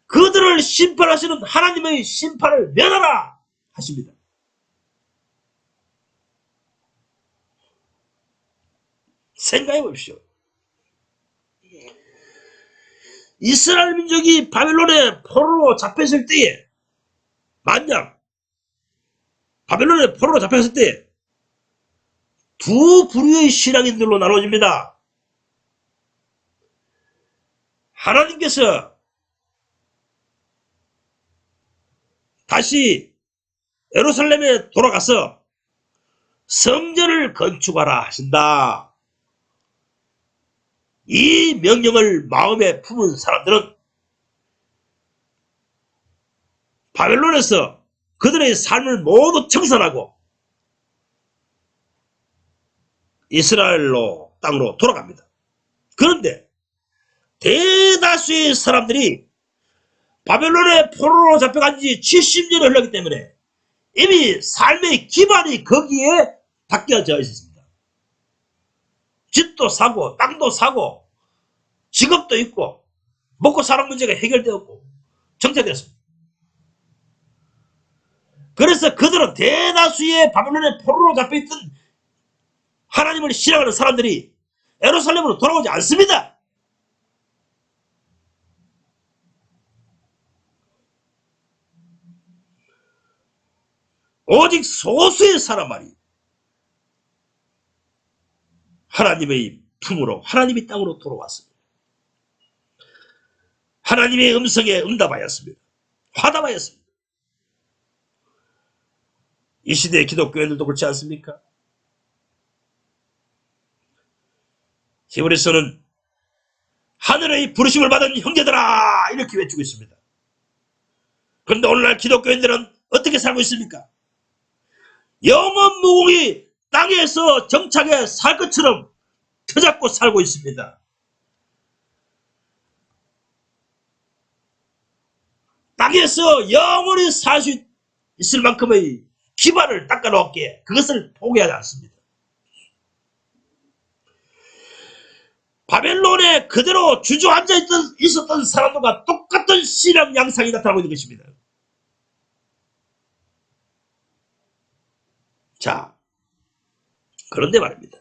그들을 심판하시는 하나님의 심판을 면하라 하십니다. 생각해 보십시오. 이스라엘 민족이 바벨론의 포로로 잡혔을 때에, 만약 바벨론의 포로로 잡혔을 때 두 부류의 신앙인들로 나눠집니다. 하나님께서 다시 예루살렘에 돌아가서 성전을 건축하라 하신다. 이 명령을 마음에 품은 사람들은 바벨론에서 그들의 삶을 모두 청산하고 이스라엘로 땅으로 돌아갑니다. 그런데 대다수의 사람들이 바벨론의 포로로 잡혀간 지 70년이 흘렀기 때문에 이미 삶의 기반이 거기에 바뀌어져 있었습니다. 집도 사고 땅도 사고 직업도 있고 먹고 사는 문제가 해결되었고 정체되었습니다. 그래서 그들은 대다수의 바벨론의 포로로 잡혀있던 하나님을 신앙하는 사람들이 예루살렘으로 돌아오지 않습니다. 오직 소수의 사람만이 하나님의 품으로 하나님의 땅으로 돌아왔습니다. 하나님의 음성에 응답하였습니다. 화답하였습니다. 이 시대의 기독교인들도 그렇지 않습니까? 히브리서는 하늘의 부르심을 받은 형제들아 이렇게 외치고 있습니다. 그런데 오늘날 기독교인들은 어떻게 살고 있습니까? 영원 무궁히 땅에서 정착해 살 것처럼 터잡고 살고 있습니다. 땅에서 영원히 살 수 있을 만큼의 기반을 닦아놓았기에 그것을 포기하지 않습니다. 바벨론에 그대로 주저앉아 있었던 사람들과 똑같은 신앙 양상이 나타나고 있는 것입니다. 자, 그런데 말입니다.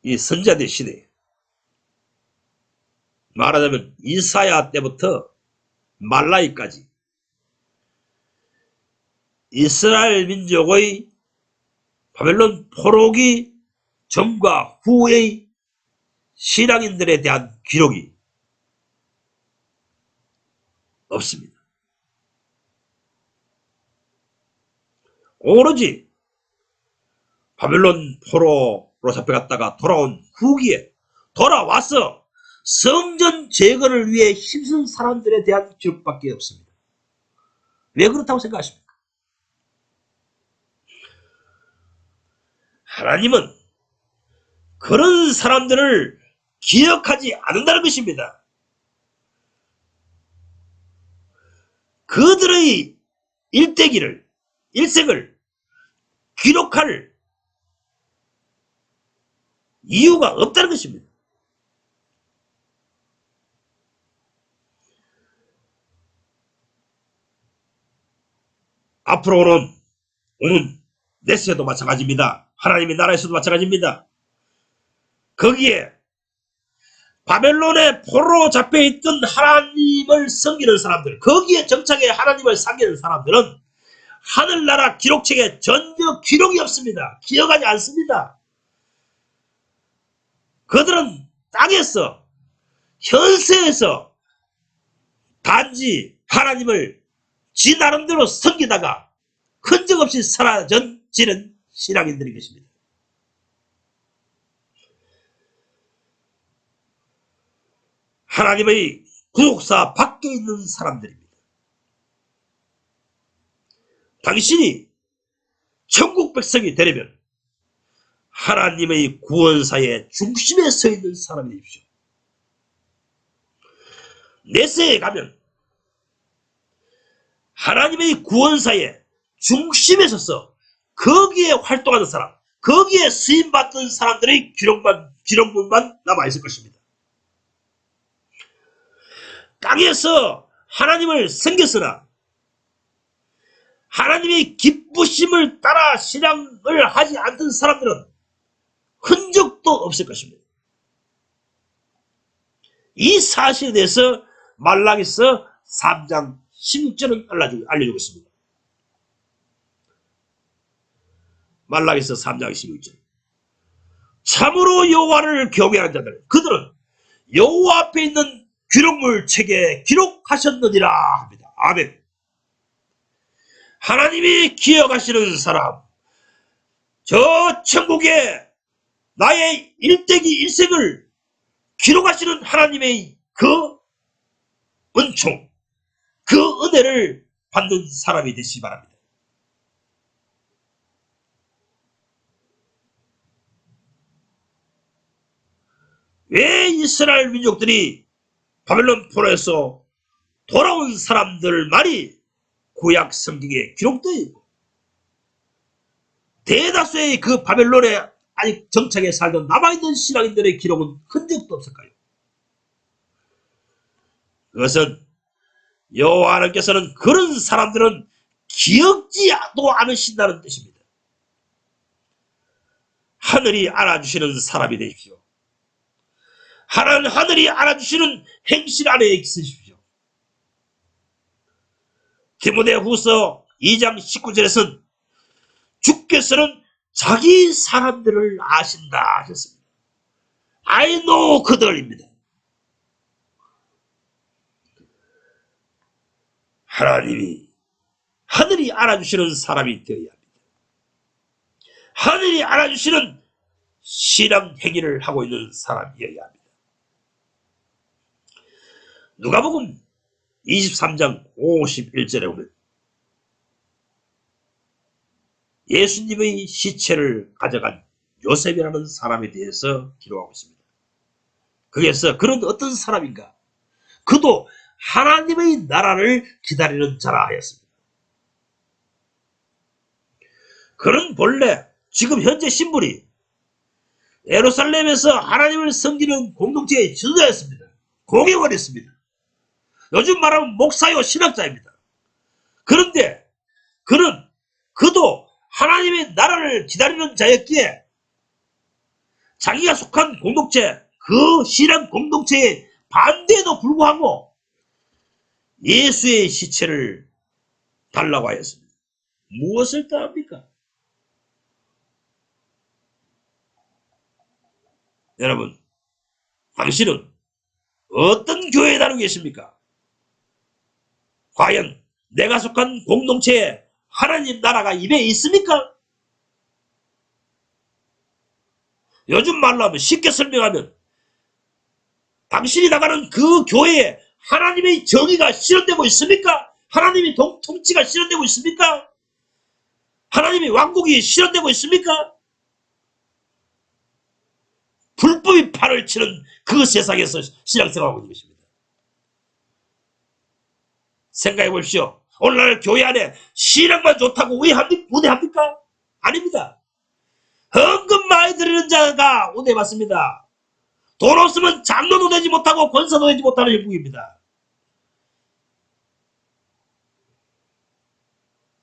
이 선지자들 시대에 말하자면 이사야 때부터 말라기까지 이스라엘 민족의 바벨론 포로기 전과 후의 신앙인들에 대한 기록이 없습니다. 오로지 바벨론 포로로 잡혀갔다가 돌아온 후기에 돌아와서 성전 재건을 위해 힘쓴 사람들에 대한 기록밖에 없습니다. 왜 그렇다고 생각하십니까? 하나님은 그런 사람들을 기억하지 않는다는 것입니다. 그들의 일생을 기록할 이유가 없다는 것입니다. 앞으로 오는 내세도 마찬가지입니다. 하나님의 나라에서도 마찬가지입니다. 거기에 바벨론의 포로로 잡혀있던 하나님을 섬기는 사람들, 거기에 정착해 하나님을 섬기는 사람들은 하늘나라 기록책에 전혀 기록이 없습니다. 기억하지 않습니다. 그들은 땅에서 현세에서 단지 하나님을 지 나름대로 섬기다가 흔적없이 사라지는 신앙인들인 것입니다. 하나님의 구속사 밖에 있는 사람들입니다. 당신이 천국 백성이 되려면 하나님의 구원사의 중심에 서 있는 사람이 되십시오. 내세에 가면 하나님의 구원사의 중심에 서서 거기에 활동하는 사람, 거기에 쓰임받던 사람들의 기록문만 남아있을 것입니다. 땅에서 하나님을 섬겼으나 하나님의 기쁘심을 따라 신앙을 하지 않던 사람들은 흔적도 없을 것입니다. 이 사실에 대해서 말라기서 3장 16절은 알려주고 있습니다. 말라기서 3장 16절. 참으로 여호와를 경외하는 자들, 그들은 여호와 앞에 있는 기록물 책에 기록하셨느니라 합니다. 아멘. 하나님이 기억하시는 사람, 저 천국에 나의 일대기 일생을 기록하시는 하나님의 그 은총, 그 은혜를 받는 사람이 되시기 바랍니다. 왜 이스라엘 민족들이 바벨론 포로에서 돌아온 사람들 말이 구약 성경에 기록되어 있고 대다수의 그 바벨론에 아직 정착해 살던 남아있는 신앙인들의 기록은 흔적도 없을까요? 그것은 여호와 하나님께서는 그런 사람들은 기억지도 않으신다는 뜻입니다. 하늘이 알아주시는 사람이 되십시오. 하늘이 알아주시는 행실 안에 있으십시오. 디모데후서 2장 19절에서는 주께서는 자기 사람들을 아신다 하셨습니다. I know 그들입니다. 하늘이 알아주시는 사람이 되어야 합니다. 하늘이 알아주시는 신앙 행위를 하고 있는 사람이어야 합니다. 누가복음 23장 51절에 보면 예수님의 시체를 가져간 요셉이라는 사람에 대해서 기록하고 있습니다. 거기에서 그는 어떤 사람인가? 그도 하나님의 나라를 기다리는 자라 하였습니다. 그는 본래 지금 현재 신분이 예루살렘에서 하나님을 섬기는 공동체의 지도자였습니다. 공회원이었습니다. 요즘 말하면 목사요 신학자입니다. 그런데 그도 하나님의 나라를 기다리는 자였기에 자기가 속한 공동체, 그 신앙 공동체의 반대에도 불구하고 예수의 시체를 달라고 하였습니다. 무엇을 따릅니까? 여러분, 당신은 어떤 교회에 다니고 계십니까? 과연 내가 속한 공동체에 하나님 나라가 입에 있습니까? 요즘 말로 하면 쉽게 설명하면 당신이 나가는 그 교회에 하나님의 정의가 실현되고 있습니까? 하나님의 통치가 실현되고 있습니까? 하나님의 왕국이 실현되고 있습니까? 불법이 판을 치는 그 세상에서 신앙생활하고 있는 것입니다. 생각해 보십시오. 오늘날 교회 안에 신앙만 좋다고 우대합니까? 아닙니다. 헌금 많이 드리는 자가 우대받습니다. 돈 없으면 장로도 되지 못하고 권사도 되지 못하는 일국입니다.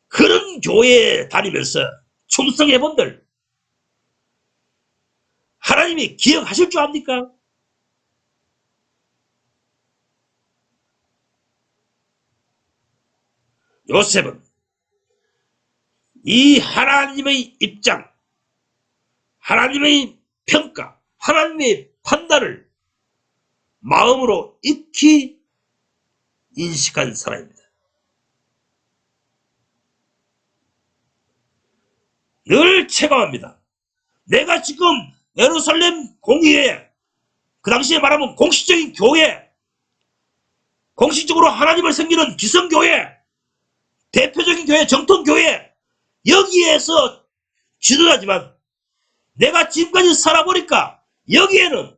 그런 교회에 다니면서 충성해본들 하나님이 기억하실 줄 압니까? 요셉은 이 하나님의 입장, 하나님의 평가, 하나님의 판단을 마음으로 익히 인식한 사람입니다. 늘 체감합니다. 내가 지금 예루살렘 공의회, 그 당시에 말하면 공식적인 교회, 공식적으로 하나님을 섬기는 기성교회, 대표적인 교회, 정통교회, 여기에서 지도자지만 내가 지금까지 살아보니까 여기에는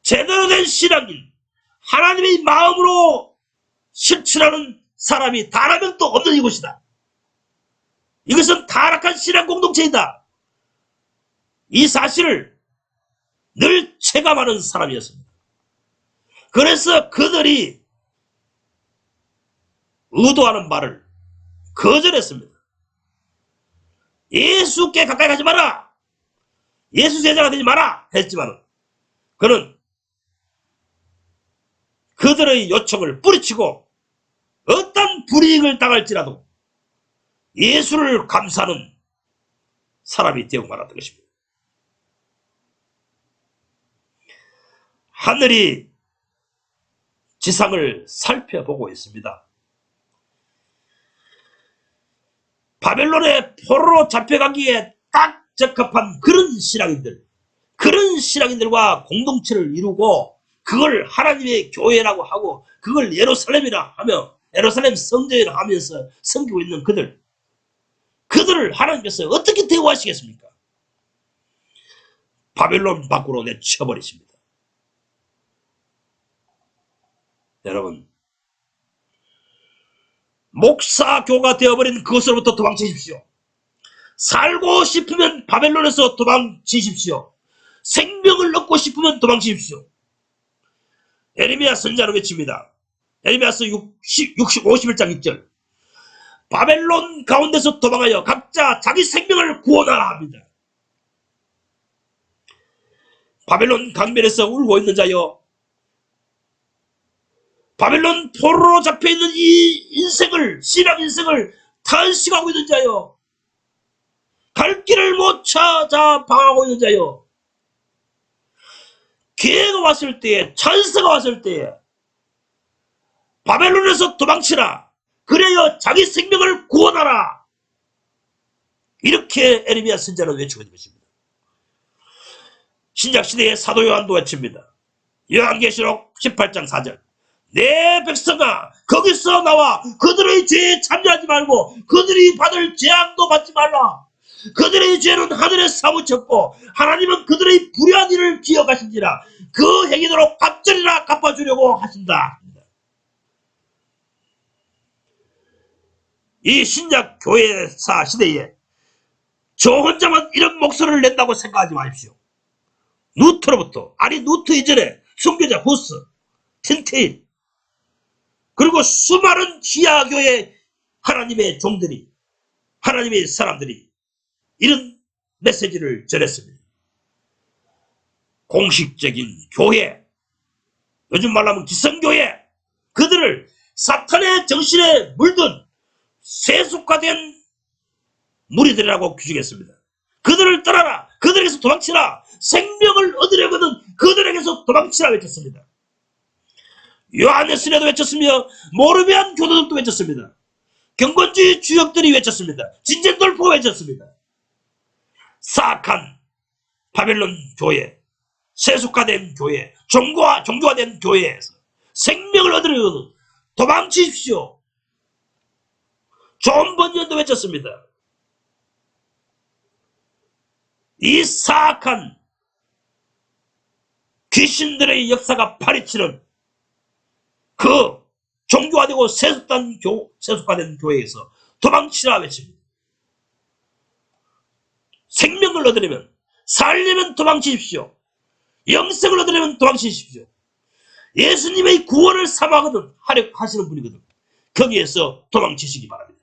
제대로 된 신앙인, 하나님의 마음으로 실천하는 사람이 단 한 명도 없는 이곳이다. 이것은 타락한 신앙 공동체이다. 이 사실을 늘 체감하는 사람이었습니다. 그래서 그들이 의도하는 말을 거절했습니다. 예수께 가까이 가지 마라. 예수 제자가 되지 마라 했지만 그는 그들의 요청을 뿌리치고 어떤 불이익을 당할지라도 예수를 감사하는 사람이 되어 말았던 것입니다. 하늘이 지상을 살펴보고 있습니다. 바벨론의 포로로 잡혀가기에 딱 적합한 그런 신앙인들과 공동체를 이루고 그걸 하나님의 교회라고 하고 그걸 예루살렘이라 하며 예루살렘 성전이라 하면서 섬기고 있는 그들을 하나님께서 어떻게 대우하시겠습니까? 바벨론 밖으로 내쳐버리십니다. 여러분, 목사교가 되어버린 그것으로부터 도망치십시오. 살고 싶으면 바벨론에서 도망치십시오. 생명을 얻고 싶으면 도망치십시오. 예레미야 선자로 외칩니다. 예레미야서 51장 6절. 바벨론 가운데서 도망하여 각자 자기 생명을 구원하라 합니다. 바벨론 강변에서 울고 있는 자여, 바벨론 포로로 잡혀있는 이 신앙 인생을 탄식하고 있는 자여, 갈 길을 못 찾아 방황하고 있는 자여, 기회가 왔을 때에, 찬스가 왔을 때에 바벨론에서 도망치라. 그래야 자기 생명을 구원하라. 이렇게 예레미야 선자는 외치고 있는 것입니다. 신약시대의 사도 요한도 외칩니다. 요한계시록 18장 4절. 내 백성아, 거기서 나와 그들의 죄에 참여하지 말고 그들이 받을 재앙도 받지 말라. 그들의 죄는 하늘에 사무쳤고 하나님은 그들의 불의한 일을 기억하신지라. 그 행위대로 갑절이나 갚아주려고 하신다. 이 신약 교회사 시대에 저 혼자만 이런 목소리를 낸다고 생각하지 마십시오. 루터로부터, 아니 루터 이전에 순교자 후스, 틴테일, 그리고 수많은 지하교회 하나님의 종들이, 하나님의 사람들이 이런 메시지를 전했습니다. 공식적인 교회, 요즘 말하면 기성교회, 그들을 사탄의 정신에 물든 세속화된 무리들이라고 규정했습니다. 그들을 떠나라, 그들에게서 도망치라, 생명을 얻으려거든 그들에게서 도망치라 외쳤습니다. 요한네스레도 외쳤으며 모르비안 교도들도 외쳤습니다. 경건주의 주역들이 외쳤습니다. 진젠돌포가 외쳤습니다. 사악한 바벨론 교회, 세속화된 교회, 종교화된 교회에서 생명을 얻으려거든 도망치십시오. 존 번연도 외쳤습니다. 이 사악한 귀신들의 역사가 파리치는 그 종교화되고 세속화된 교회에서 도망치라 외칩니다. 생명을 얻으려면, 살려면 도망치십시오. 영생을 얻으려면 도망치십시오. 예수님의 구원을 사모하거든 하려 하시는 분이거든. 거기에서 도망치시기 바랍니다.